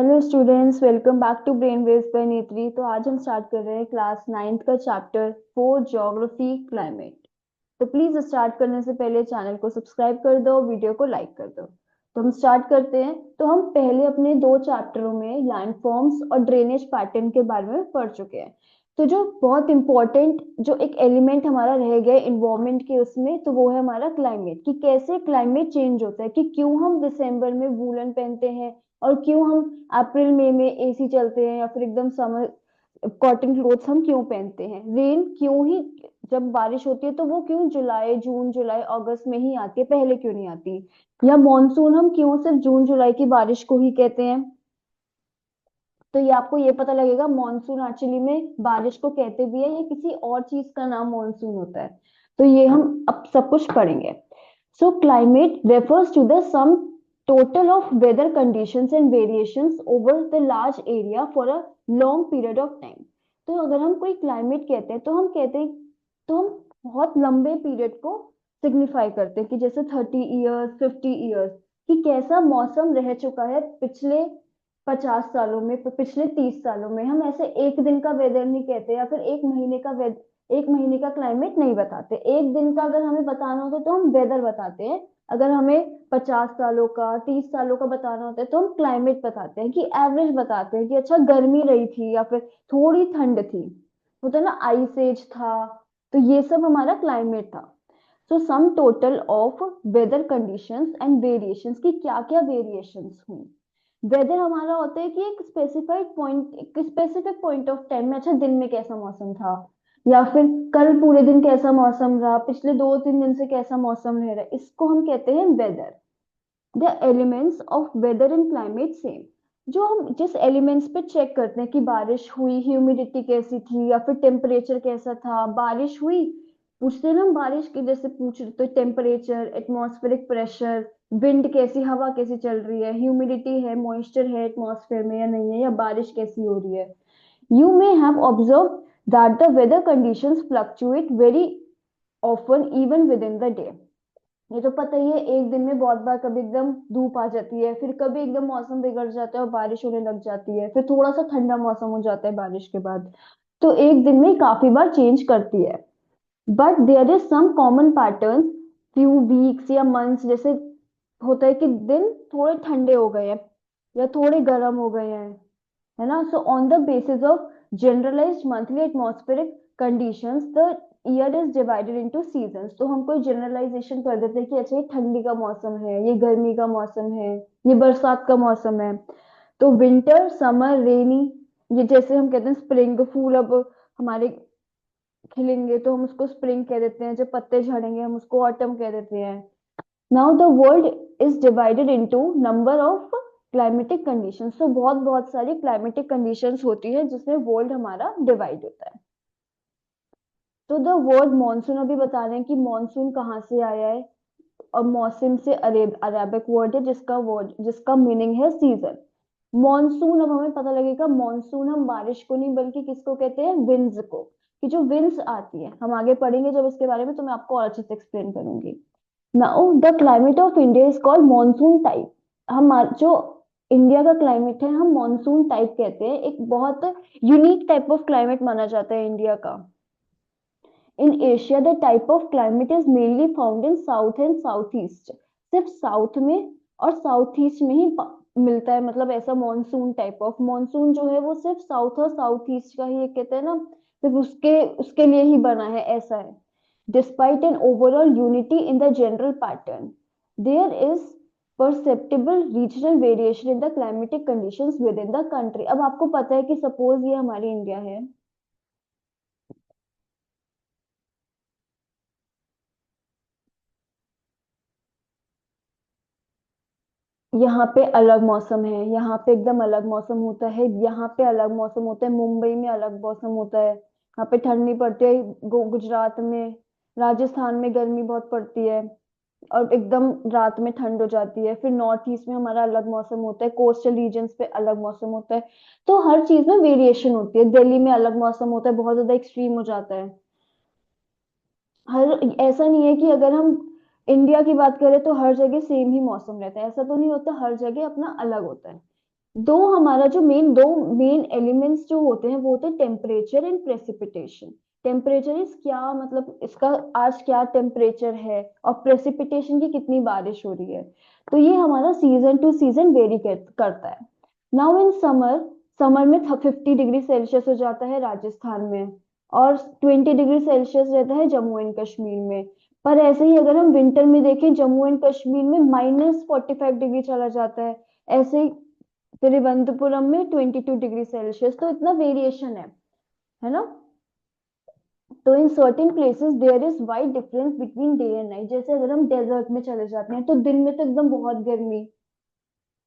Hello students, welcome back to brain waves by Netri. तो आज हम स्टार्ट कर रहे हैं क्लास 9th का चैप्टर 4 ज्योग्राफी क्लाइमेट। तो प्लीज स्टार्ट करने से पहले चैनल को सब्सक्राइब कर दो, वीडियो को लाइक कर दो। तो हम स्टार्ट करते हैं। तो हम पहले अपने दो चैप्टरों में लैंडफॉर्म्स और ड्रेनेज पैटर्न के बारे में पढ़ चुके हैं। तो जो बहुत इंपॉर्टेंट जो एक एलिमेंट हमारा रह गया इन्वायरमेंट के उसमें, तो वो है हमारा क्लाइमेट। कि कैसे क्लाइमेट चेंज होता है, कि क्यों हम दिसंबर में वूलन पहनते हैं और क्यों हम अप्रैल मई में एसी चलते हैं, या फिर एकदम समर कॉटन क्लोथ्स हम क्यों पहनते हैं। रेन क्यों ही जब बारिश होती है तो वो क्यों जुलाई जून जुलाई अगस्त में ही आती है, पहले क्यों नहीं आती। या मॉनसून हम क्यों सिर्फ जून जुलाई की बारिश को ही कहते हैं। तो ये आपको ये पता लगेगा मॉनसून एक्चुअली में बारिश को कहते भी है या किसी और चीज का नाम मॉनसून होता है। तो ये हम अब सब कुछ पढ़ेंगे। So climate refers to the sum total of weather conditions and variations over the large area for a long period of time। तो अगर हम कोई क्लाइमेट कहते हैं तो हम कहते हैं, तो हम बहुत लंबे पीरियड को सिग्निफाई करते हैं, कि जैसे 30 ईयर्स 50 ईयर्स, कि कैसा मौसम रह चुका है पिछले 50 सालों में, पिछले 30 सालों में। हम ऐसे एक दिन का वेदर नहीं कहते, या फिर एक महीने का वेदर, एक महीने का क्लाइमेट नहीं बताते। एक दिन का अगर हमें बताना होता है तो हम वेदर बताते हैं। अगर हमें 50 सालों का 30 सालों का बताना होता है तो हम क्लाइमेट बताते हैं, कि एवरेज बताते हैं, कि अच्छा गर्मी रही थी या फिर थोड़ी ठंड थी, होता है ना, आइस एज था। तो ये सब हमारा क्लाइमेट था। So sum total of weather conditions and variations, की क्या क्या वेरिएशंस हुई। वेदर हमारा होता है कि एक स्पेसिफाइड पॉइंट, एक स्पेसिफिक पॉइंट ऑफ टाइम में, अच्छा दिन में कैसा मौसम था, या फिर कल पूरे दिन कैसा मौसम रहा, पिछले 2-3 दिन से कैसा मौसम रह रहा है, इसको हम कहते हैं weather. The elements of weather and climate same. जो हम जिस एलिमेंट्स पे चेक करते हैं कि बारिश हुई, ह्यूमिडिटी कैसी थी, या फिर टेम्परेचर कैसा था, बारिश हुई, पूछते हैं ना हम बारिश की, जैसे पूछ रहे तो टेम्परेचर, एटमॉस्फेरिक प्रेशर, विंड कैसी, हवा कैसी चल रही है, ह्यूमिडिटी है, मॉइस्चर है एटमॉस्फेयर में या नहीं है, या बारिश कैसी हो रही है। You may have observed that the weather conditions fluctuate very often even within the day। ये तो पता ही है, एक दिन में बहुत बार कभी एकदम धूप आ जाती है, फिर कभी एकदम मौसम बिगड़ जाता है और बारिश होने लग जाती है, फिर थोड़ा सा ठंडा मौसम हो जाता है बारिश के बाद। तो एक दिन में काफी बार चेंज करती है। But there is some common pattern, few weeks या मंथ्स, जैसे होता है कि दिन थोड़े ठंडे हो गए हैं या थोड़े गर्म हो गए हैं, है ना। So on the basis of generalized monthly atmospheric conditions the year is divided into seasons. तो हम कोई जनरलाइजेशन कर देते हैं कि अच्छा ये ठंडी का मौसम है, ये गर्मी का मौसम है, ये बरसात का मौसम है। तो विंटर समर रेनी, ये जैसे हम कहते हैं स्प्रिंग, फूल अब हमारे खिलेंगे तो हम उसको स्प्रिंग कह देते हैं, जब पत्ते झड़ेंगे हम उसको ऑटम कह देते हैं। Now the world is divided into number of climatic conditions. तो बहुत बहुत सारी क्लाइमेटिक कंडीशंस होती है जिसमें वर्ल्ड हमारा डिवाइड होता है। तो द वर्ड मॉनसून, अभी बता रहे हैं कि मॉनसून कहाँ से आया है। और मौसम से अरेबिक वर्ड है जिसका मीनिंग है सीजन। मॉनसून, अब हमें पता लगेगा मॉनसून हम बारिश को नहीं बल्कि किसको कहते हैं, विंड्स को। कि जो विंड्स आती है, हम आगे पढ़ेंगे जब इसके बारे में तो मैं आपको और अच्छे से एक्सप्लेन करूंगी। Now the climate of India is called monsoon type. हम जो इंडिया का क्लाइमेट है हम मॉनसून टाइप कहते हैं। एक बहुत यूनिक टाइप ऑफ क्लाइमेट माना जाता है इंडिया का। In Asia the type of climate is mainly found in south and south east. सिर्फ साउथ में और साउथ ईस्ट में ही मिलता है, मतलब ऐसा मॉनसून टाइप ऑफ। मॉनसून जो है वो सिर्फ साउथ और साउथ ईस्ट का ही, एक कहते हैं ना, सिर्फ उसके उसके लिए ही बना है, ऐसा है। Despite an overall unity in the general pattern, there is perceptible regional variation in the climatic conditions within the country। अब आपको पता है कि सपोज ये हमारी इंडिया है, यहाँ पे अलग मौसम है, यहाँ पे एकदम अलग मौसम होता है, यहाँ पे अलग मौसम होता है, मुंबई में अलग मौसम होता है, यहाँ पे ठंड नहीं पड़ती है, गुजरात में, राजस्थान में गर्मी बहुत पड़ती है और एकदम रात में ठंड हो जाती है। फिर नॉर्थ ईस्ट में हमारा अलग मौसम होता है, कोस्टल रीजन्स पे अलग मौसम होता है। तो हर चीज में वेरिएशन होती है। दिल्ली में अलग मौसम होता है, बहुत ज्यादा एक्सट्रीम हो जाता है। हर ऐसा नहीं है कि अगर हम इंडिया की बात करें तो हर जगह सेम ही मौसम रहता है, ऐसा तो नहीं होता, हर जगह अपना अलग होता है। हमारा जो दो मेन एलिमेंट्स जो होते हैं वो होते हैं temperature and precipitation. Temperature is क्या, मतलब इसका आज क्या टेम्परेचर है, और प्रेसिपिटेशन की कितनी बारिश हो रही है। तो ये हमारा सीजन टू सीजन वेरी करता है। नाउ इन समर, समर में 50 डिग्री सेल्सियस हो जाता है राजस्थान में, और 20 डिग्री सेल्सियस रहता है जम्मू एंड कश्मीर में। पर ऐसे ही अगर हम विंटर में देखें, जम्मू एंड कश्मीर में -45 डिग्री चला जाता है। ऐसे ही तिरुवनंतपुरम में 22 डिग्री सेल्सियस। तो इतना वेरिएशन है ना। तो in certain places there is wide difference between day and night. जैसे अगर हम डेजर्ट में चले जाते हैं तो दिन में तो एकदम बहुत गर्मी,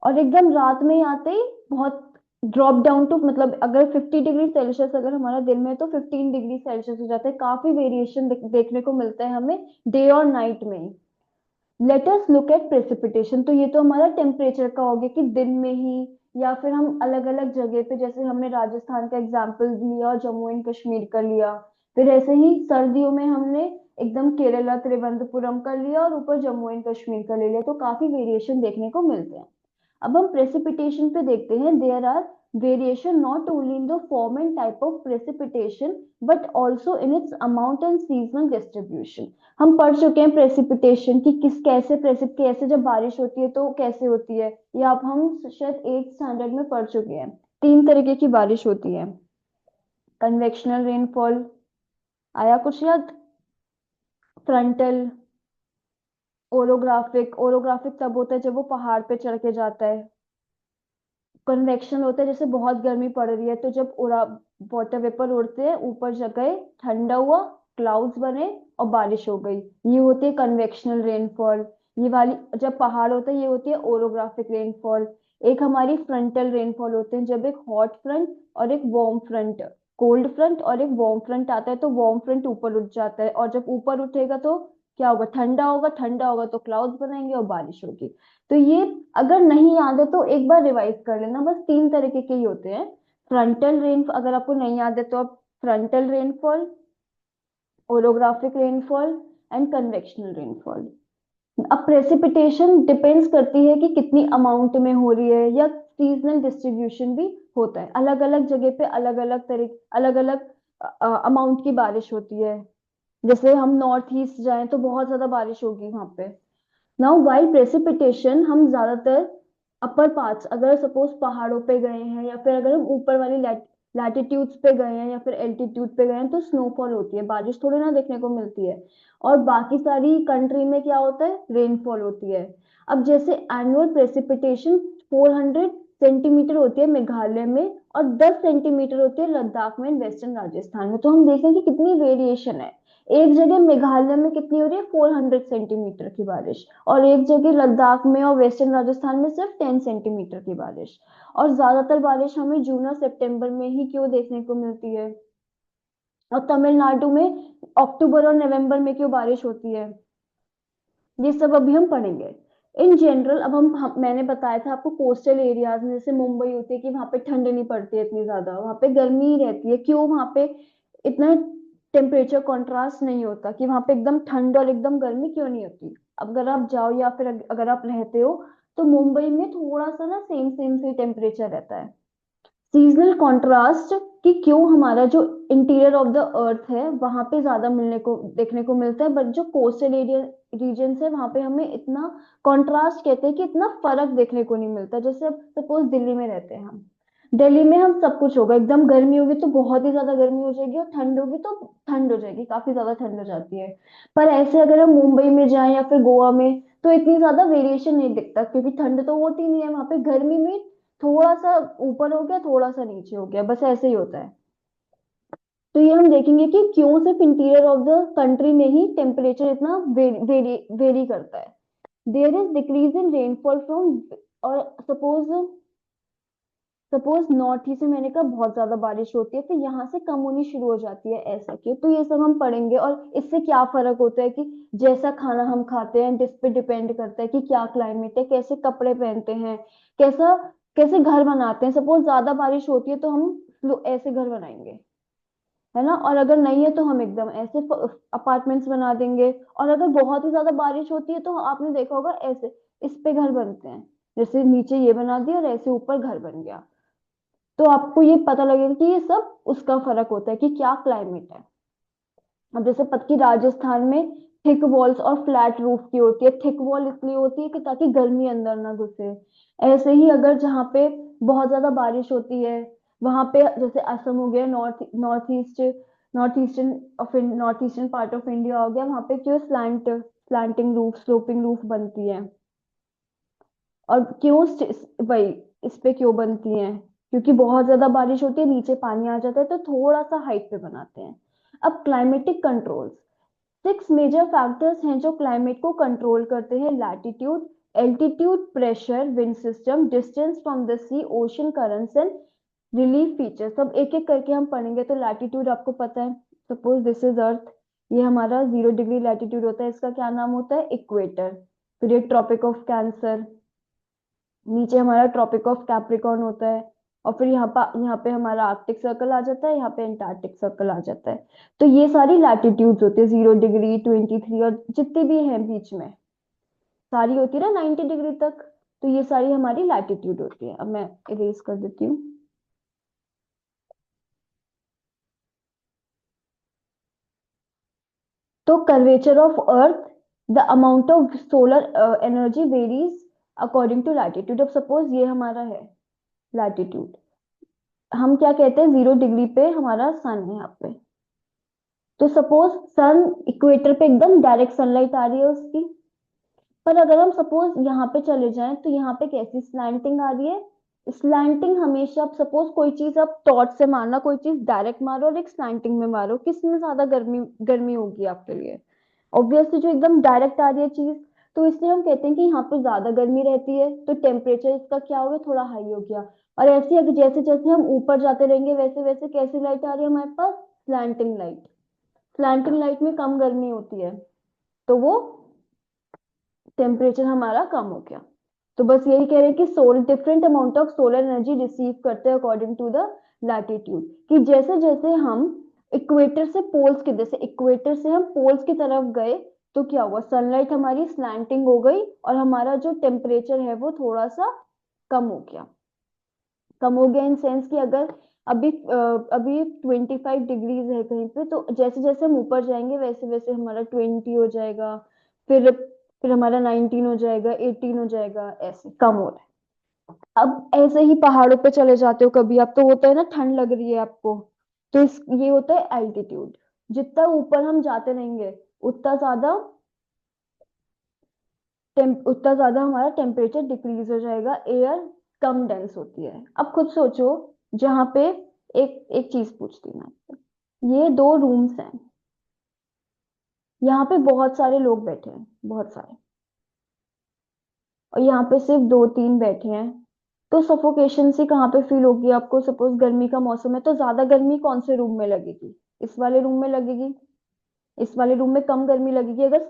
और एकदम रात में ही आते ही बहुत ड्रॉप डाउन टू, मतलब अगर 50 डिग्री सेल्सियस अगर हमारा दिन में है, तो 15 डिग्री सेल्सियस हो जाता है। काफी वेरिएशन देखने को मिलता है हमें डे और नाइट में। Let us look at precipitation. तो ये तो हमारा टेम्परेचर का हो गया कि दिन में ही, या फिर हम अलग अलग जगह पे, जैसे हमने राजस्थान का एग्जाम्पल लिया और जम्मू एंड कश्मीर का लिया। फिर ऐसे ही सर्दियों में हमने एकदम केरला त्रिवेंद्रपुरम का लिया और ऊपर जम्मू एंड कश्मीर का ले लिया। तो काफी वेरिएशन देखने को मिलते हैं। अब हम प्रेसिपिटेशन पे देखते हैं। There are variation not only in the form and type of precipitation, but also in its amount and seasonal distribution. हम पढ़ चुके हैं प्रेसिपिटेशन की किस कैसे प्रेसिप कैसे जब बारिश होती है तो कैसे होती है। या अब हम शायद 8th स्टैंडर्ड में पढ़ चुके हैं। 3 तरीके की बारिश होती है। कन्वेक्शनल रेनफॉल, आया कुछ याद? Frontal, orographic. ओरोग्राफिक तब होता है जब वो पहाड़ पे चढ़ के जाता है। कन्वेक्शन होता है जैसे बहुत गर्मी पड़ रही है तो जब उड़ा वाटर वेपर उड़ते हैं ऊपर जगह, ठंडा हुआ, क्लाउड्स बने और बारिश हो गई, ये होती है कन्वेक्शनल रेनफॉल। ये वाली जब पहाड़ होता है ये होती है ओरोग्राफिक रेनफॉल। एक हमारी फ्रंटल रेनफॉल होते हैं जब एक हॉट फ्रंट और एक वार्म फ्रंट, कोल्ड फ्रंट और एक वार्म फ्रंट आता है, तो वार्म फ्रंट ऊपर उठ जाता है, और जब ऊपर उठेगा तो क्या होगा, ठंडा होगा, ठंडा होगा तो क्लाउड्स बनाएंगे और बारिश होगी। तो ये अगर नहीं याद है तो एक बार रिवाइज कर लेना। बस 3 तरीके के ही होते हैं। फ्रंटल रेन, अगर आपको नहीं याद है तो आप frontal rainfall, orographic rainfall and convectional rainfall. अब प्रेसिपिटेशन डिपेंड्स करती है कि कितनी अमाउंट में हो रही है, या सीजनल डिस्ट्रीब्यूशन भी होता है। अलग अलग जगह पे अलग अलग तरीके, अलग अलग अमाउंट की बारिश होती है। जैसे हम नॉर्थ ईस्ट जाएं तो बहुत ज्यादा बारिश होगी वहां पे। नाउ वाइल प्रेसिपिटेशन, हम ज्यादातर अपर पार्ट्स, अगर सपोज पहाड़ों पे गए हैं या फिर अगर हम ऊपर वाली लैटिट्यूड्स पे गए हैं या फिर एल्टीट्यूड पे गए हैं तो स्नोफॉल होती है, बारिश थोड़ी ना देखने को मिलती है। और बाकी सारी कंट्री में क्या होता है, रेनफॉल होती है। अब जैसे एनुअल प्रेसिपिटेशन 400 सेंटीमीटर होती है मेघालय में, और 10 सेंटीमीटर होती है लद्दाख में, वेस्टर्न राजस्थान में। तो हम देखें कि कितनी वेरिएशन है। एक जगह मेघालय में कितनी हो रही है, 400 सेंटीमीटर की बारिश, और एक जगह लद्दाख में और वेस्टर्न राजस्थान में सिर्फ 10 सेंटीमीटर की बारिश। और ज्यादातर बारिश हमें जून और सितंबर में ही क्यों देखने को मिलती है, और तमिलनाडु में अक्टूबर और नवंबर में क्यों बारिश होती है। ये सब अभी हम पढ़ेंगे। इन जनरल अब मैंने बताया था आपको, कोस्टल एरियाज में जैसे मुंबई होती है कि वहां पे ठंड नहीं पड़ती है इतनी ज्यादा, वहां पे गर्मी ही रहती है। क्यों वहां पे इतना टेम्परेचर कॉन्ट्रास्ट नहीं होता, कि वहां पे एकदम ठंड और एकदम गर्मी क्यों नहीं होती। अब अगर आप जाओ या फिर अगर आप रहते हो तो मुंबई में थोड़ा सा ना सेम सेम से टेम्परेचर रहता है। सीजनल कॉन्ट्रास्ट, कि क्यों हमारा जो इंटीरियर ऑफ द अर्थ है वहां पे ज्यादा मिलने को देखने को मिलता है, बट जो कोस्टल एरिया रीजन है वहां पे हमें इतना कॉन्ट्रास्ट कहते हैं कि इतना फर्क देखने को नहीं मिलता। जैसे अब सपोज दिल्ली में रहते हैं हम, दिल्ली में हम सब कुछ होगा, एकदम गर्मी होगी तो बहुत ही ज्यादा गर्मी हो जाएगी, और ठंड होगी तो ठंड हो जाएगी, काफी ज्यादा ठंड हो जाती है। पर ऐसे अगर हम मुंबई में जाएं या फिर गोवा में तो इतनी ज्यादा वेरिएशन नहीं दिखता, क्योंकि ठंड तो होती नहीं है वहां पे। गर्मी में थोड़ा सा ऊपर हो गया, थोड़ा सा नीचे हो गया, बस ऐसे ही होता है। तो ये हम देखेंगे कि क्यों सिर्फ इंटीरियर ऑफ द कंट्री में ही टेम्परेचर इतना वेरी करता है। There is decrease in rainfall from, और सपोज सपोज नॉर्थ ईस्ट में मैंने कहा बहुत ज्यादा बारिश होती है, फिर यहाँ से कम होनी शुरू हो जाती है, ऐसा क्यों। तो ये सब हम पढ़ेंगे, और इससे क्या फर्क होता है कि जैसा खाना हम खाते हैं जिस पे डिपेंड करता है कि क्या क्लाइमेट है, कैसे कपड़े पहनते हैं, कैसा कैसे घर बनाते हैं। सपोज ज्यादा बारिश होती है तो हम ऐसे घर बनाएंगे, है ना, और अगर नहीं है तो हम एकदम ऐसे अपार्टमेंट्स बना देंगे। और अगर बहुत ही ज्यादा बारिश होती है तो आपने देखा होगा ऐसे इस पे घर बनते हैं। जैसे नीचे ये बना दिया और ऐसे ऊपर घर बन गया। तो आपको ये पता लगेगा कि ये सब उसका फर्क होता है कि क्या क्लाइमेट है। अब जैसे पक्की राजस्थान में थिक वॉल्स और फ्लैट रूफ की होती है। थिक वॉल इसलिए होती है कि ताकि गर्मी अंदर ना घुसे। ऐसे ही अगर जहाँ पे बहुत ज्यादा बारिश होती है, वहां पे जैसे असम हो गया, north eastern part of India हो गया, वहां पे क्यों स्लैंटिंग रूफ, स्लोपिंग रूफ बनती है। और क्यों वही इस पे क्यों बनती हैं, क्योंकि बहुत ज्यादा बारिश होती है, नीचे पानी आ जाता है, तो थोड़ा सा हाइट पे बनाते हैं। अब क्लाइमेटिक कंट्रोल्स, 6 मेजर फैक्टर्स हैं जो क्लाइमेट को कंट्रोल करते हैं। Latitude, altitude, pressure, wind system, distance from the sea, ocean currents and relief features. सब एक एक करके हम पढ़ेंगे। तो लैटिट्यूड आपको पता है, सपोज दिस इज अर्थ, ये हमारा 0 डिग्री लैटिट्यूड होता है, इसका क्या नाम होता है, इक्वेटर। फिर ये ट्रॉपिक ऑफ कैंसर, नीचे हमारा ट्रॉपिक ऑफ कैप्रिकॉर्न होता है, और फिर यहाँ पे हमारा आर्कटिक सर्कल आ जाता है, यहाँ पे एंटार्क्टिक सर्कल आ जाता है। तो ये सारी लैटिट्यूड्स होती है, 0 डिग्री, 23 और जितनी भी हैं बीच में, सारी होती है ना 90 डिग्री तक। तो ये सारी हमारी लैटिट्यूड होती है। अब मैं इरेज कर देती हूँ। तो curvature of earth, the amount of solar energy varies according to latitude. अब सपोज ये हमारा है लैटिट्यूड, हम क्या कहते हैं, 0 डिग्री पे हमारा सन है यहाँ पे। तो सपोज सन इक्वेटर पे एकदम डायरेक्ट सनलाइट आ रही है उसकी। पर अगर हम सपोज यहाँ पे चले जाएं तो यहाँ पे कैसी स्लैंटिंग आ रही है। स्लैंटिंग हमेशा, आप सपोज कोई चीज आप टॉर्च से मारना, कोई चीज डायरेक्ट मारो और एक स्लैंटिंग में मारो, किसमें ज्यादा गर्मी गर्मी होगी आपके लिए। ऑब्वियसली जो एकदम डायरेक्ट आ रही है चीज। तो इसलिए हम कहते हैं कि यहाँ पे ज्यादा गर्मी रहती है, तो टेम्परेचर इसका क्या हो गया, थोड़ा हाई हो गया। और ऐसे अगर जैसे जैसे हम ऊपर जाते रहेंगे वैसे वैसे कैसी लाइट आ रही है हमारे पास, स्लैंटिंग लाइट। स्लैंटिंग लाइट में कम गर्मी होती है, तो वो टेम्परेचर हमारा कम हो गया। तो बस यही कह रहे हैं कि so different amount of solar energy receive करते हैं अकॉर्डिंग टू द लैटिट्यूड। कि जैसे जैसे हम इक्वेटर से पोल्स के, जैसे इक्वेटर से हम पोल्स की तरफ गए, तो क्या हुआ, सनलाइट हमारी स्लैंटिंग हो गई और हमारा जो टेम्परेचर है वो थोड़ा सा कम हो गया। कम हो गया इन सेंस कि अगर अभी 25 डिग्रीज है कहीं पे, तो जैसे जैसे हम ऊपर जाएंगे वैसे वैसे हमारा 20 हो जाएगा। फिर हमारा 19 हो जाएगा, 18 हो जाएगा, ऐसे कम हो रहा है। अब ऐसे ही पहाड़ों पे चले जाते हो कभी आप, तो होता है ना ठंड लग रही है आपको, तो ये होता है एल्टीट्यूड। जितना ऊपर हम जाते रहेंगे उतना ज्यादा उतना ज्यादा हमारा टेम्परेचर डिक्रीज हो जाएगा, एयर कम डेंस होती है। अब खुद सोचो, जहाँ पे एक एक चीज पूछती हूँ मैं आपसे। ये 2 रूम्स हैं, यहाँ पे बहुत सारे लोग बैठे हैं, बहुत सारे, और यहाँ पे सिर्फ 2-3 बैठे हैं। तो सफोकेशन सी कहाँ पे फील होगी आपको। सपोज गर्मी का मौसम है, तो ज्यादा गर्मी कौन से रूम में लगेगी, इस वाले रूम में लगेगी। इस वाले रूम में कम गर्मी लगेगी। अगर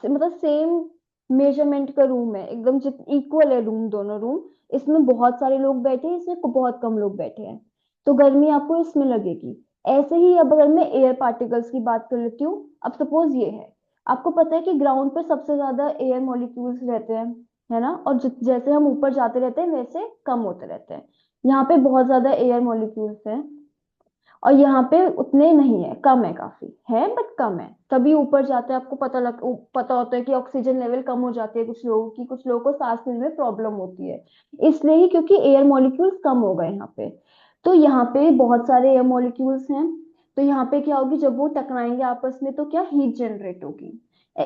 मतलब सेम मेजरमेंट का रूम है, एकदम जित इक्वल है रूम, दोनों रूम, इसमें बहुत सारे लोग बैठे हैं, इसमें बहुत कम लोग बैठे हैं, तो गर्मी आपको इसमें लगेगी। ऐसे ही अब अगर मैं एयर पार्टिकल्स की बात कर लेती हूँ, अब सपोज ये है, आपको पता है कि ग्राउंड पे सबसे ज्यादा एयर मॉलिक्यूल्स रहते हैं, है ना, और जैसे हम ऊपर जाते रहते हैं वैसे कम होते रहते हैं। यहाँ पे बहुत ज्यादा एयर मॉलिक्यूल्स हैं, और यहाँ पे उतने नहीं है, कम है, काफी है बट कम है। तभी ऊपर जाते हैं आपको पता होता है कि ऑक्सीजन लेवल कम हो जाती है कुछ लोगों की, कुछ लोगों को सांस लेने में प्रॉब्लम होती है। इसलिए ही, क्योंकि एयर मॉलिक्यूल्स कम हो गए यहाँ पे। तो यहाँ पे बहुत सारे एयर मॉलिक्यूल्स हैं, तो यहाँ पे क्या होगी, जब वो टकराएंगे आपस में तो क्या हीट जनरेट होगी।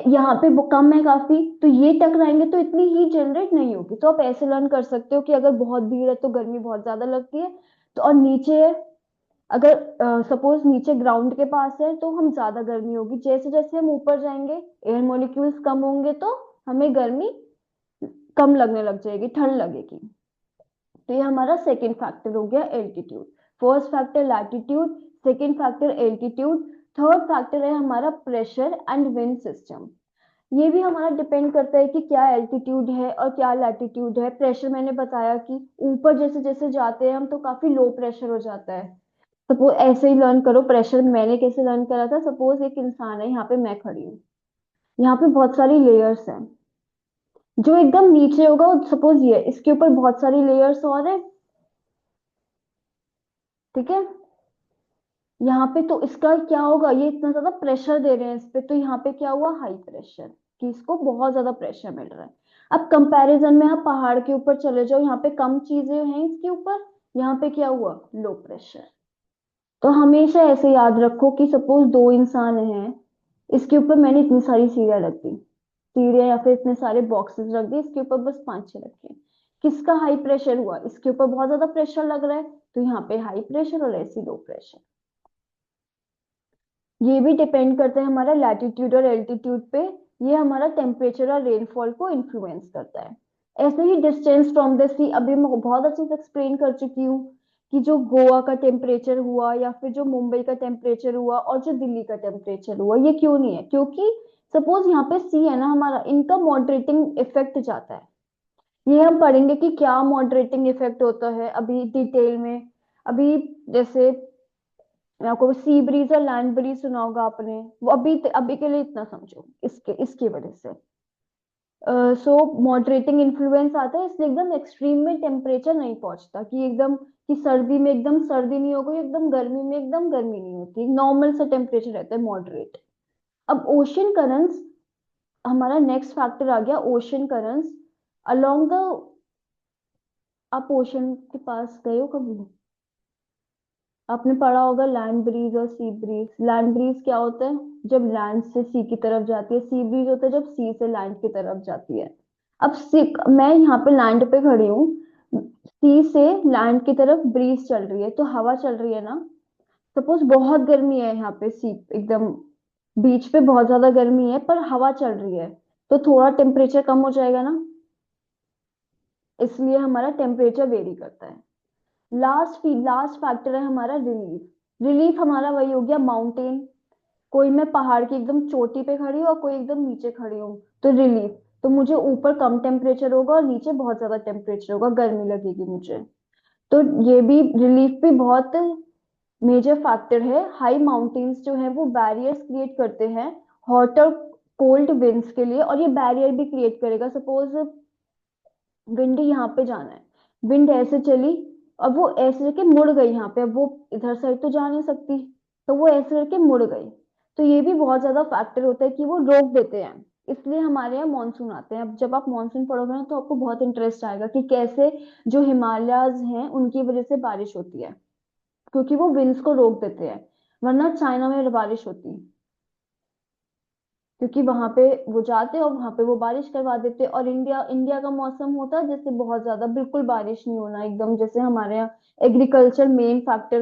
यहाँ पे वो कम है काफी, तो ये टकराएंगे तो इतनी हीट जनरेट नहीं होगी। तो आप ऐसे लर्न कर सकते हो कि अगर बहुत भीड़ है तो गर्मी बहुत ज्यादा लगती है, तो और नीचे है, अगर सपोज नीचे ग्राउंड के पास है तो हम ज्यादा गर्मी होगी। जैसे जैसे हम ऊपर जाएंगे एयर मॉलिक्यूल्स कम होंगे, तो हमें गर्मी कम लगने लग जाएगी, ठंड लगेगी। तो ये हमारा सेकंड फैक्टर हो गया altitude. First factor latitude, second factor altitude, third factor है हमारा प्रेशर एंड विंड सिस्टम। ये भी हमारा डिपेंड करता है कि क्या एल्टीट्यूड है और क्या लैटिट्यूड है। प्रेशर मैंने बताया कि ऊपर जैसे जैसे जाते हैं हम तो काफी लो प्रेशर हो जाता है। सपोज ऐसे ही लर्न करो प्रेशर, मैंने कैसे लर्न करा था। सपोज एक इंसान है, यहाँ पे मैं खड़ी हूँ, यहाँ पे बहुत सारी लेयर्स हैं, जो एकदम नीचे होगा, सपोज ये इसके ऊपर बहुत सारी लेयर्स और है, ठीक है। यहाँ पे तो इसका क्या होगा, ये इतना ज्यादा प्रेशर दे रहे हैं इस पे, तो यहाँ पे क्या हुआ, हाई प्रेशर, कि इसको बहुत ज्यादा प्रेशर मिल रहा है। अब कंपैरिजन में आप पहाड़ के ऊपर चले जाओ, यहाँ पे कम चीजें हैं इसके ऊपर, यहाँ पे क्या हुआ, लो प्रेशर। तो हमेशा ऐसे याद रखो कि सपोज दो इंसान हैं, इसके ऊपर मैंने इतनी सारी सीढ़ियां रख दी, सीढ़ियां या फिर इतने सारे बॉक्सेस रख दिए, इसके ऊपर बस पांच छह रखे हैं। किसका हाई प्रेशर हुआ, इसके ऊपर बहुत ज्यादा प्रेशर लग रहा है, तो यहाँ पे हाई प्रेशर और ऐसी लो प्रेशर। ये भी डिपेंड करता है हमारा लैटिट्यूड और एल्टीट्यूड पे, ये हमारा टेम्परेचर और रेनफॉल को इन्फ्लुएंस करता है। ऐसे ही डिस्टेंस फ्रॉम द सी, अभी मैं बहुत अच्छे से एक्सप्लेन कर चुकी हूँ कि जो गोवा का टेम्परेचर हुआ या फिर जो मुंबई का टेम्परेचर हुआ और जो दिल्ली का टेम्परेचर हुआ, ये क्यों नहीं है, क्योंकि सपोज यहाँ पे सी है ना हमारा, इनका मॉडरेटिंग इफेक्ट जाता है। ये हम पढ़ेंगे कि क्या मॉडरेटिंग इफेक्ट होता है अभी डिटेल में। अभी जैसे मैं आपको सी ब्रीज और लैंड ब्रीज सुना होगा आपने, वो अभी अभी के लिए इतना समझो, इसके इसकी वजह से सो मॉडरेटिंग इन्फ्लुएंस आता है, इसलिए एकदम एक्सट्रीम में टेम्परेचर नहीं पहुंचता, कि एकदम कि सर्दी में एकदम सर्दी नहीं होगी, एकदम गर्मी में एकदम गर्मी नहीं होती, नॉर्मल सा टेम्परेचर रहता है, मॉडरेट। अब ओशन करंट्स, हमारा नेक्स्ट फैक्टर आ गया, ओशन करंट्स अलोंग द, आप ओशन के पास गए हो कभी, आपने पढ़ा होगा लैंड ब्रीज और सी ब्रीज। लैंड ब्रीज क्या होता है, जब लैंड से सी की तरफ जाती है, सी ब्रीज होता है जब सी से लैंड की तरफ जाती है। अब सी, मैं यहाँ पे लैंड पे खड़ी हूँ, सी से लैंड की तरफ ब्रीज चल रही है, तो हवा चल रही है ना। सपोज बहुत गर्मी है यहाँ पे, सी एकदम बीच पे बहुत ज्यादा गर्मी है पर हवा चल रही है, तो थोड़ा टेम्परेचर कम हो जाएगा ना, इसलिए हमारा टेम्परेचर वेरी करता है। लास्ट फैक्टर है हमारा रिलीफ। रिलीफ हमारा वही हो गया माउंटेन, कोई मैं पहाड़ की एकदम चोटी पे खड़ी हूँ और कोई एकदम नीचे खड़ी हूँ, तो रिलीफ, तो मुझे ऊपर कम टेम्परेचर होगा और नीचे बहुत ज्यादा टेम्परेचर होगा, गर्मी लगेगी मुझे। तो ये भी रिलीफ भी बहुत मेजर फैक्टर है। हाई माउंटेन्स जो है वो बैरियर्स क्रिएट करते हैं हॉट और कोल्ड विंड्स के लिए, और ये बैरियर भी क्रिएट करेगा। सपोज विंड यहाँ पे जाना है, विंड ऐसे चली, अब वो ऐसे करके मुड़ गई यहाँ पे, अब वो इधर साइड तो जा नहीं सकती, तो वो ऐसे करके मुड़ गई। तो ये भी बहुत ज्यादा फैक्टर होता है कि वो रोक देते हैं, इसलिए हमारे यहाँ मानसून आते हैं। अब जब आप मानसून पढ़ोगे ना तो आपको बहुत इंटरेस्ट आएगा कि कैसे जो हिमालयाज हैं उनकी वजह से बारिश होती है, क्योंकि वो विंड्स को रोक देते हैं, वरना चाइना में बारिश होती, क्योंकि वहां पे वो जाते और वहां पे वो बारिश करवा देते। और इंडिया इंडिया का मौसम होता है जैसे बहुत ज्यादा बिल्कुल बारिश नहीं होना एकदम, जैसे हमारे यहाँ एग्रीकल्चर मेन फैक्टर,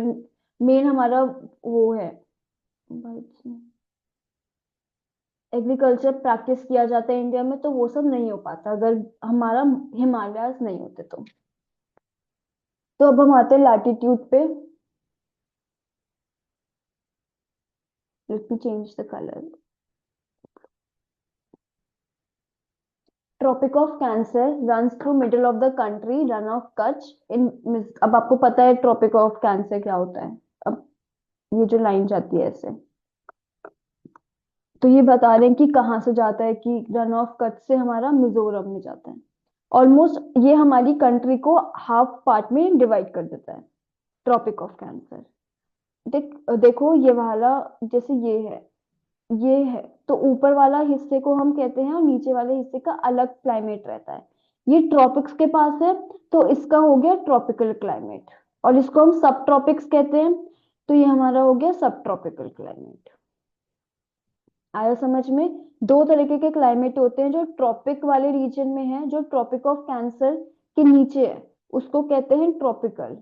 मेन हमारा वो है, एग्रीकल्चर प्रैक्टिस किया जाता है इंडिया में, तो वो सब नहीं हो पाता अगर हमारा हिमालयास नहीं होते तो अब हम आते हैं लैटिट्यूड पे। Let me change the colour. Tropic of cancer runs through middle of the country, Rann of Kutch in. अब आपको पता है ट्रॉपिक ऑफ कैंसर क्या होता है। अब ये जो लाइन जाती है ऐसे, तो ये बता रहे हैं कि कहाँ से जाता है, कि रन ऑफ कच्छ से हमारा मिजोरम में जाता है। ऑलमोस्ट ये हमारी कंट्री को हाफ पार्ट में डिवाइड कर देता है, ट्रॉपिक ऑफ कैंसर। देखो ये वाला, जैसे ये है, तो ऊपर वाला हिस्से को हम कहते हैं और नीचे वाले हिस्से का अलग क्लाइमेट रहता है। ये ट्रॉपिक्स के पास है, तो इसका हो गया ट्रॉपिकल क्लाइमेट, और इसको हम सब ट्रॉपिक्स कहते हैं, तो ये हमारा हो गया सब ट्रॉपिकल क्लाइमेट। आया समझ में। दो तरीके के क्लाइमेट होते हैं, जो ट्रॉपिक वाले रीजन में है, जो ट्रॉपिक ऑफ कैंसर के नीचे है उसको कहते हैं ट्रॉपिकल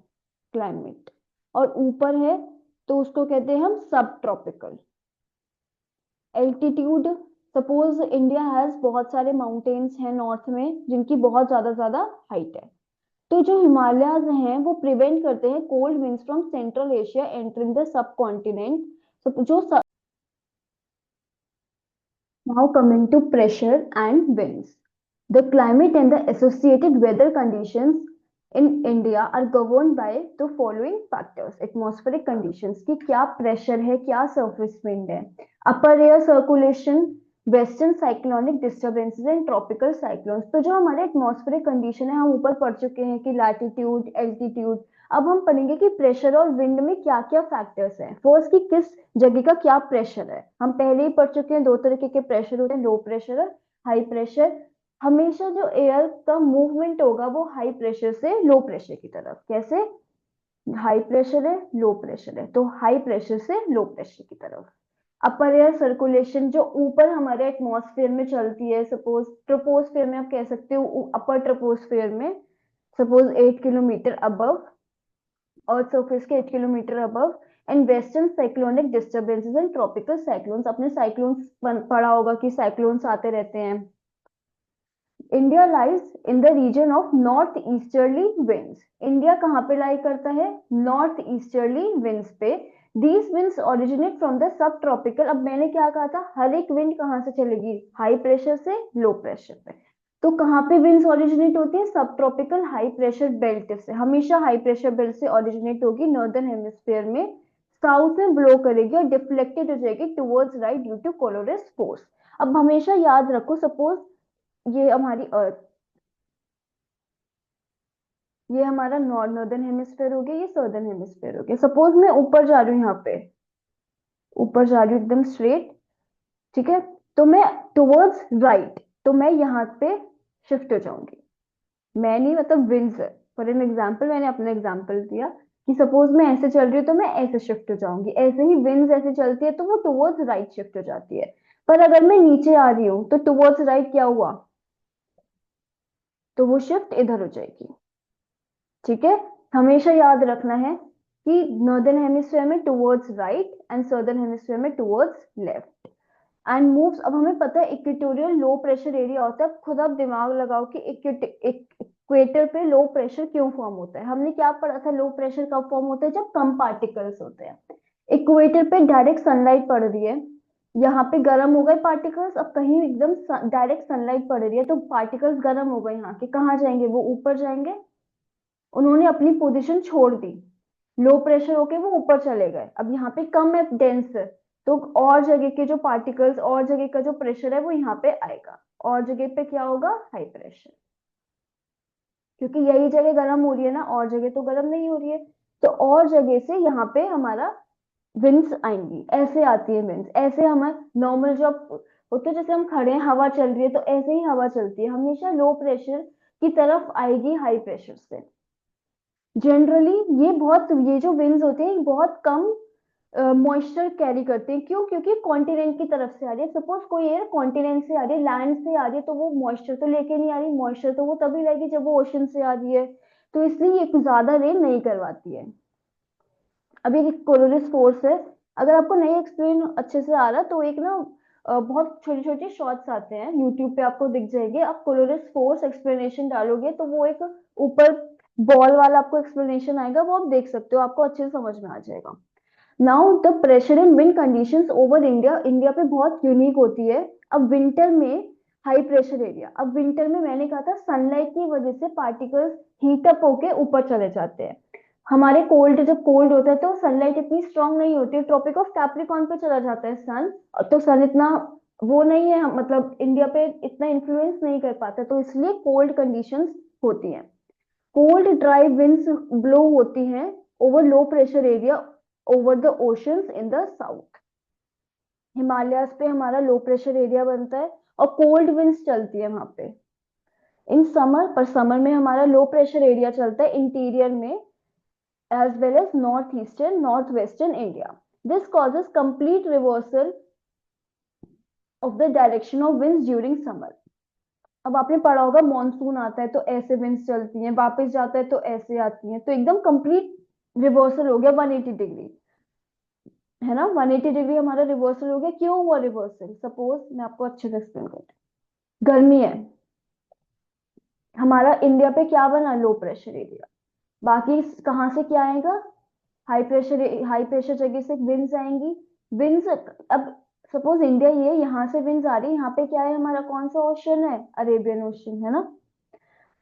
क्लाइमेट, और ऊपर है तो उसको कहते हैं हम सब tropical. Altitude, suppose India has बहुत सारे माउंटेन्स हैं नॉर्थ में जिनकी बहुत ज्यादा ज्यादा हाइट है, तो जो हिमालयाज हैं वो प्रिवेंट करते हैं cold winds from central Asia entering the subcontinent. जो now coming to pressure and winds, the climate and the associated weather conditions in India are governed by the following factors: atmospheric conditions, कि क्या pressure है, क्या surface wind है, अपर air circulation, western cyclonic disturbances and tropical cyclones. तो जो हमारे atmospheric condition है, हम ऊपर पढ़ चुके हैं कि लैटिट्यूड, एल्टीट्यूड। अब हम पढ़ेंगे कि प्रेशर और विंड में क्या क्या फैक्टर्स हैं। फर्स्ट, कि किस जगह का क्या प्रेशर है। हम पहले ही पढ़ चुके हैं, दो तरीके के प्रेशर होते हैं, लो प्रेशर और हाई प्रेशर। हमेशा जो एयर का मूवमेंट होगा वो हाई प्रेशर से लो प्रेशर की तरफ। कैसे? हाई प्रेशर है, लो प्रेशर है, तो हाई प्रेशर से लो प्रेशर की तरफ। अपर एयर सर्कुलेशन जो ऊपर हमारे एटमॉस्फेयर में चलती है, सपोज ट्रोपोस्फेयर में आप कह सकते हो, अपर ट्रोपोस्फेयर में suppose 8 kilometre above, earth surface के 8 kilometre above. And western cyclonic disturbances and tropical cyclones. अपने साइक्लोन्स पढ़ा होगा कि साइक्लोन्स आते रहते हैं। India lies in the region of north easterly winds. India कहाँ पे लाई करता है? नॉर्थ ईस्टर्ली विंड्स पे। These winds originate from the सब ट्रॉपिकल। अब मैंने क्या कहा था, हर एक विंड कहाँ से चलेगी? हाई प्रेशर से लो प्रेशर पे। तो कहाँ पे विंड्स ओरिजिनेट होती है? सब ट्रॉपिकल हाई प्रेशर बेल्ट से। हमेशा हाई प्रेशर बेल्ट से ओरिजिनेट होगी नॉर्दर्न हेमिस्फीयर में, साउथ में ब्लो करेगी और डिफ्लेक्टेड हो जाएगी towards right due to Coriolis force. अब हमेशा याद रखो, सपोज ये हमारी अर्थ, ये हमारा नॉर्दर्न हेमिस्फेयर हो गया, ये सदर्न हेमिस्फेयर हो गया। सपोज मैं ऊपर जा रही हूँ, यहाँ पे ऊपर जा रही हूँ एकदम स्ट्रेट, ठीक है, तो मैं टुवर्ड्स राइट, तो मैं यहाँ पे शिफ्ट हो जाऊंगी। मैं नहीं, मतलब विंड्स है। फॉर एन एग्जाम्पल, मैंने अपना एग्जाम्पल दिया कि सपोज मैं ऐसे चल रही हूँ तो मैं ऐसे शिफ्ट हो जाऊंगी। ऐसे ही विंड्स ऐसे चलती है तो वो टुवर्ड्स राइट शिफ्ट हो जाती है। पर अगर मैं नीचे आ रही हूँ तो टुवर्ड्स राइट क्या हुआ? तो वो शिफ्ट इधर हो जाएगी। ठीक है, हमेशा याद रखना है कि नॉर्दर्न हेमिस्फीयर में towards right and southern hemisphere में टुवर्ड्स लेफ्ट। एंड मूव्स, अब हमें पता है इक्वेटोरियल लो प्रेशर एरिया होता है। खुद आप दिमाग लगाओ कि इक्वेटर पे लो प्रेशर क्यों फॉर्म होता है। हमने क्या पढ़ा था, लो प्रेशर कब फॉर्म होता है? जब कम पार्टिकल्स होते हैं। इक्वेटर पे डायरेक्ट सनलाइट पड़ रही है, यहाँ पे गर्म हो गए पार्टिकल्स। अब कहीं एकदम डायरेक्ट सनलाइट पड़ रही है तो पार्टिकल्स गर्म हो गए, यहाँ के कहाँ जाएंगे? वो ऊपर जाएंगे। उन्होंने अपनी पोजीशन छोड़ दी, लो प्रेशर होके वो ऊपर चले गए। अब यहाँ पे कम है, डेंस है, तो और जगह के जो पार्टिकल्स, और जगह का जो प्रेशर है वो यहाँ पे आएगा। और जगह पे क्या होगा? High pressure. क्योंकि यही जगह गर्म हो रही है ना, और जगह तो गर्म नहीं हो रही है। तो और जगह से यहाँ पे हमारा विंड्स आएंगी, ऐसे आती है विंड्स। ऐसे हमारे नॉर्मल जो होते हैं, जैसे हम खड़े हैं, हवा चल रही है तो ऐसे ही हवा चलती है, हमेशा लो प्रेशर की तरफ आएगी हाई प्रेशर से। जनरली ये जो विंड्स होते हैं बहुत कम मॉइस्चर कैरी करते हैं। क्यों? क्योंकि कॉन्टिनेंट की तरफ से आ रही है। सपोज कोई एयर कॉन्टिनेंट से आ रही है, लैंड से आ रही है, तो वो मॉइस्चर तो लेके नहीं आ रही। मॉइस्चर तो वो तभी लाएगी जब वो ओशन से आ रही है। तो इसलिए ये कुछ ज्यादा रेन नहीं करवाती है। अभी एक कोलोरिस फोर्स है, अगर आपको नहीं एक्सप्लेन अच्छे से आ रहा तो एक ना बहुत छोटे छोटे शॉर्ट्स आते हैं यूट्यूब पे, आपको दिख जाएंगे। आप कोलोरिस फोर्स एक्सप्लेनेशन डालोगे तो वो एक ऊपर बॉल वाला आपको एक्सप्लेनेशन आएगा, वो आप देख सकते हो, आपको अच्छे से समझ में आ जाएगा। Now the pressure in wind conditions over India, India पे बहुत यूनिक होती है। अब विंटर में हाई प्रेशर एरिया, अब विंटर में मैंने कहा था सनलाइट की वजह से पार्टिकल्स हीट अप होके ऊपर चले जाते हैं। हमारे कोल्ड, जब कोल्ड होता है तो सनलाइट इतनी स्ट्रांग नहीं होती है, ट्रॉपिक ऑफ कैप्रिकॉर्न पे चला जाता है सन, तो सन इतना वो नहीं है, मतलब इंडिया पे इतना इन्फ्लुएंस नहीं कर पाता, तो इसलिए कोल्ड कंडीशंस होती हैं। कोल्ड ड्राई विंड्स ब्लो होती हैं over low pressure area over the oceans in the south. Himalayas पे हमारा लो प्रेशर एरिया बनता है और कोल्ड विंड्स चलती है वहां पे इन समर। पर समर में हमारा लो प्रेशर एरिया चलता है इंटीरियर में, as well as northeastern northwestern India. This causes complete reversal of the direction of winds during summer. अब आपने पढ़ा होगा मॉनसून आता है तो ऐसे विंड्स चलती हैं, वापस जाता है तो ऐसे आती हैं, तो एकदम कंप्लीट रिवर्सल हो गया 180 डिग्री, है ना। 180 डिग्री हमारा रिवर्सल हो गया। क्यों हुआ रिवर्सल? सपोज मैं आपको अच्छे से एक्सप्लेन करती हूँ। गर्मी है, हमारा इंडिया पे क्या बना? Low pressure area. बाकी कहाँ से क्या आएगा? हाई प्रेशर जगह से विंड्स आएंगी। विंड्स, अब सपोज इंडिया, ये यहाँ से विंड्स आ रही है, यहाँ पे क्या है हमारा? कौन सा ओशन है? अरेबियन ओशन, है ना।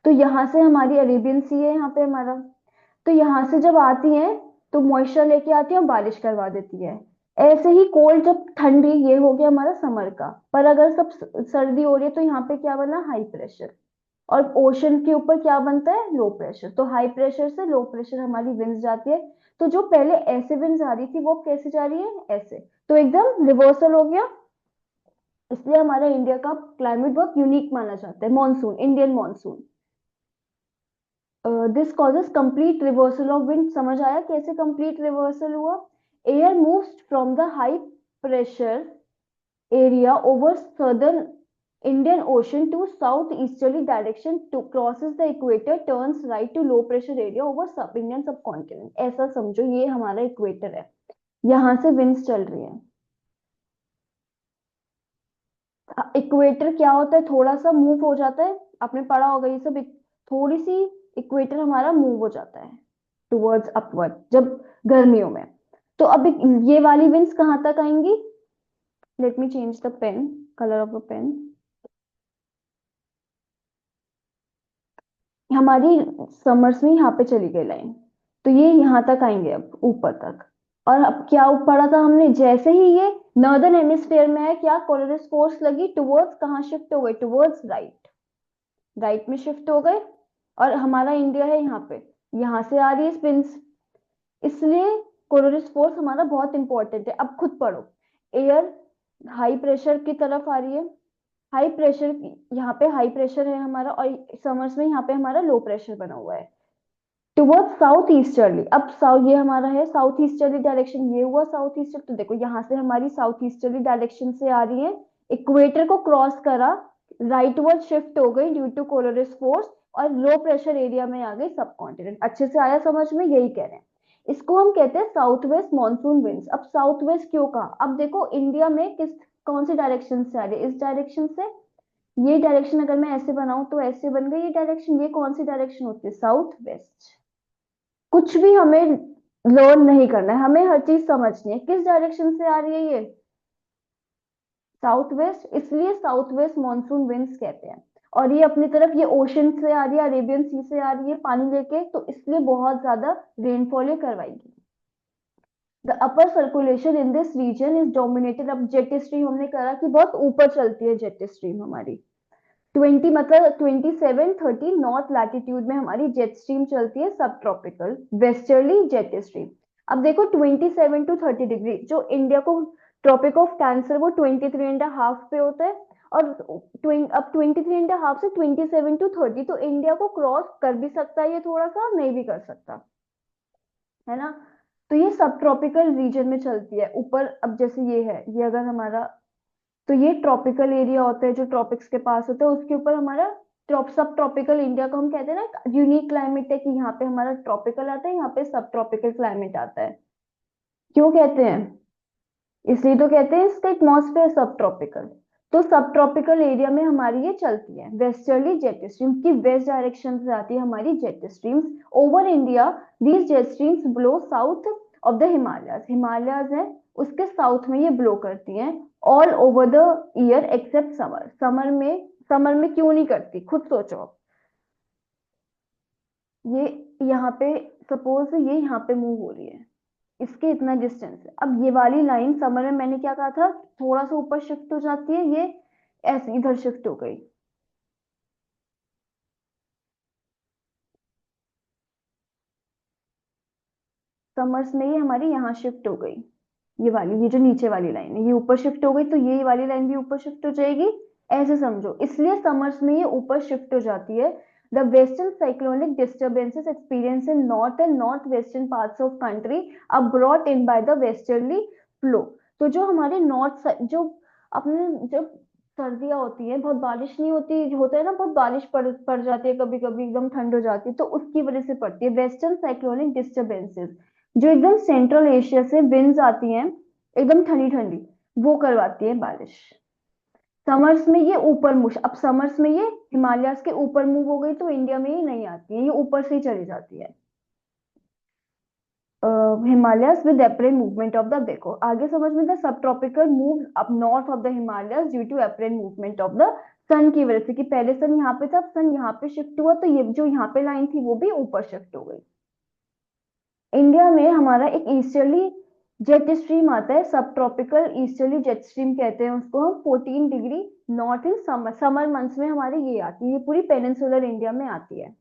तो यहाँ से हमारी अरेबियन सी है यहाँ पे हमारा। तो यहाँ से जब आती है तो मॉइस्चर लेके आती है और बारिश करवा देती है। ऐसे ही कोल्ड जब ठंडी, ये हो गया हमारा समर का। पर अगर सब सर्दी हो रही है तो यहाँ पे क्या बना, हाई प्रेशर। और ओशन के ऊपर क्या बनता है, लो प्रेशर। तो हाई प्रेशर से लो प्रेशर हमारी विंड्स जाती है। तो जो पहले ऐसे विंड्स आ रही थी वो कैसे जा रही है, ऐसे। तो एकदम रिवर्सल हो गया। इसलिए हमारा इंडिया का क्लाइमेट बहुत यूनिक माना जाता है, monsoon, Indian monsoon. This causes complete reversal of wind. समझ आया कैसे कंप्लीट रिवर्सल हुआ? Air moves from the high pressure area over southern Indian Ocean to southeasterly direction to crosses the equator, turns right to low pressure area over सब Indian subcontinent। ऐसा समझो ये हमारा equator है, यहाँ से विंड्स चल रही है। इक्वेटर क्या होता है, थोड़ा सा मूव हो जाता है, आपने पढ़ा होगा ये सब। थोड़ी सी इक्वेटर हमारा मूव हो जाता है टुवर्ड्स अपवर्ड जब गर्मियों में। तो अब ये वाली विंड्स कहाँ तक आएंगी? Let me change the pen, colour of the pen. हमारी समर्स में यहाँ पे चली गई लाइन, तो ये यहाँ तक आएंगे अब ऊपर तक। और अब क्या पढ़ा था हमने, जैसे ही ये नॉर्दर्न हेमिस्फेयर में है, क्या कोलरिस फोर्स लगी, टुवर्ड्स कहाँ शिफ्ट हो गए, टुवर्ड्स राइट। राइट में शिफ्ट हो गए। और हमारा इंडिया है यहाँ पे, यहाँ से आ रही है स्पिन्स। इसलिए कोलरिस फोर्स हमारा बहुत इंपॉर्टेंट है। अब खुद पढ़ो, एयर हाई प्रेशर की तरफ आ रही है। हाई प्रेशर, यहाँ पे हाई प्रेशर है हमारा, और समर्स में यहाँ पे हमारा लो प्रेशर बना हुआ है टुवर्ड्स साउथ ईस्टर्ली। अब साउथ, ये हमारा है साउथ ईस्टर्ली डायरेक्शन, ये हुआ साउथ ईस्टर्ली। तो देखो यहाँ से हमारी साउथ ईस्टर्ली डायरेक्शन से आ रही है, इक्वेटर को क्रॉस करा, राइट वर्ड शिफ्ट हो गई ड्यू टू कोलरिस फोर्स, और लो प्रेशर एरिया में आ गई सब कॉन्टिनेंट। अच्छे से आया समझ में, यही कह रहे हैं। इसको हम कहते हैं साउथ वेस्ट मानसून विंड्स। अब साउथ वेस्ट क्यों कहा, अब देखो इंडिया में किस, कौन सी डायरेक्शन से आ रही है, इस डायरेक्शन से। ये डायरेक्शन अगर मैं ऐसे बनाऊं तो ऐसे बन गई ये डायरेक्शन। ये कौन सी डायरेक्शन होती है, साउथ वेस्ट। कुछ भी हमें लर्न नहीं करना है, हमें हर चीज समझनी है। किस डायरेक्शन से आ रही है ये, साउथ वेस्ट, इसलिए साउथ वेस्ट मानसून विंड्स कहते हैं। और ये अपनी तरफ, ये ओशन से आ रही है, अरेबियन सी से आ रही है पानी लेके, तो इसलिए बहुत ज्यादा रेनफॉल ये करवाएगी। The upper circulation in this region is dominated. अब जेट स्ट्रीम हमने करा कि बहुत ऊपर चलती है जेट स्ट्रीम हमारी। 20 मतलब 27-30 नॉर्थ लैटिट्यूड में हमारी जेट स्ट्रीम चलती है, सब ट्रॉपिकल वेस्टर्ली जेट स्ट्रीम। अब देखो 27 to 30 डिग्री, जो इंडिया को ट्रॉपिक ऑफ कैंसर वो 23.5 पे होता है। और अब 23.5 से 27 to 30, तो इंडिया को क्रॉस कर भी सकता है ये, थोड़ा सा नहीं भी कर सकता है ना। तो ये सब ट्रॉपिकल रीजन में चलती है ऊपर। अब जैसे ये है, ये अगर हमारा, तो ये ट्रॉपिकल एरिया होता है जो ट्रॉपिक्स के पास होता है, उसके ऊपर हमारा सब ट्रॉपिकल इंडिया को हम कहते हैं ना, यूनिक क्लाइमेट है कि यहाँ पे हमारा ट्रॉपिकल आता है, यहाँ पे सब ट्रॉपिकल क्लाइमेट आता है। क्यों कहते हैं, इसलिए तो कहते हैं इसका एटमॉस्फेयर सब ट्रॉपिकल। तो सब ट्रॉपिकल एरिया में हमारी ये चलती है वेस्टर्ली जेट स्ट्रीम की, वेस्ट डायरेक्शन से आती है हमारी jet streams over India. These jet streams blow south of the Himalayas. Himalayas है उसके साउथ में ये ब्लो करती हैं all over the year except summer. Summer में क्यों नहीं करती, खुद सोचो। ये यहाँ पे, सपोज ये यहाँ पे मूव हो रही है, इसके इतना डिस्टेंस है। अब ये वाली लाइन समर में मैंने क्या कहा था, थोड़ा सा ऊपर शिफ्ट हो जाती है, ये ऐसे इधर शिफ्ट हो गई। समर्स में ये हमारी यहाँ शिफ्ट हो गई, ये वाली, ये जो नीचे वाली लाइन है ये ऊपर शिफ्ट हो गई, तो ये वाली लाइन भी ऊपर शिफ्ट हो जाएगी। ऐसे समझो, इसलिए समर्स में ये ऊपर शिफ्ट हो जाती है। The western cyclonic disturbances experience in north and north western parts of country are brought in by the westerly flow. तो जो हमारे नॉर्थ, जो अपने जब सर्दियां होती है, बहुत बारिश नहीं होती, होता है ना, बहुत बारिश पड़ जाती है कभी कभी, एकदम ठंड हो जाती है, तो उसकी वजह से पड़ती है वेस्टर्न साइक्लोनिक डिस्टर्बेंसेस। जो एकदम सेंट्रल एशिया से विंड्स आती हैं एकदम ठंडी ठंडी, वो करवाती है बारिश। समर्स में ये ऊपर मूव, अब समर्स में ये हिमालयास के ऊपर मूव हो गई, तो इंडिया में ये नहीं आती है, ये ऊपर से ही चली जाती है। Himalayas with apparent movement of the, देखो आगे समझ में, द सब tropical move up north of the Himalayas due to apparent movement of the sun की वजह से, कि पहले सन यहाँ पे था, सन यहाँ पे शिफ्ट हुआ, तो ये जो यहाँ पे लाइन थी वो भी ऊपर शिफ्ट हो गई। इंडिया में हमारा एक ईस्टर्ली जेट स्ट्रीम आता है, सब ट्रॉपिकल ईस्टर्ली जेट स्ट्रीम कहते हैं उसको हम। 14 degree north in summer, summer months में हमारे ये आती है, ये पूरी पेनिनसुलर इंडिया में आती है।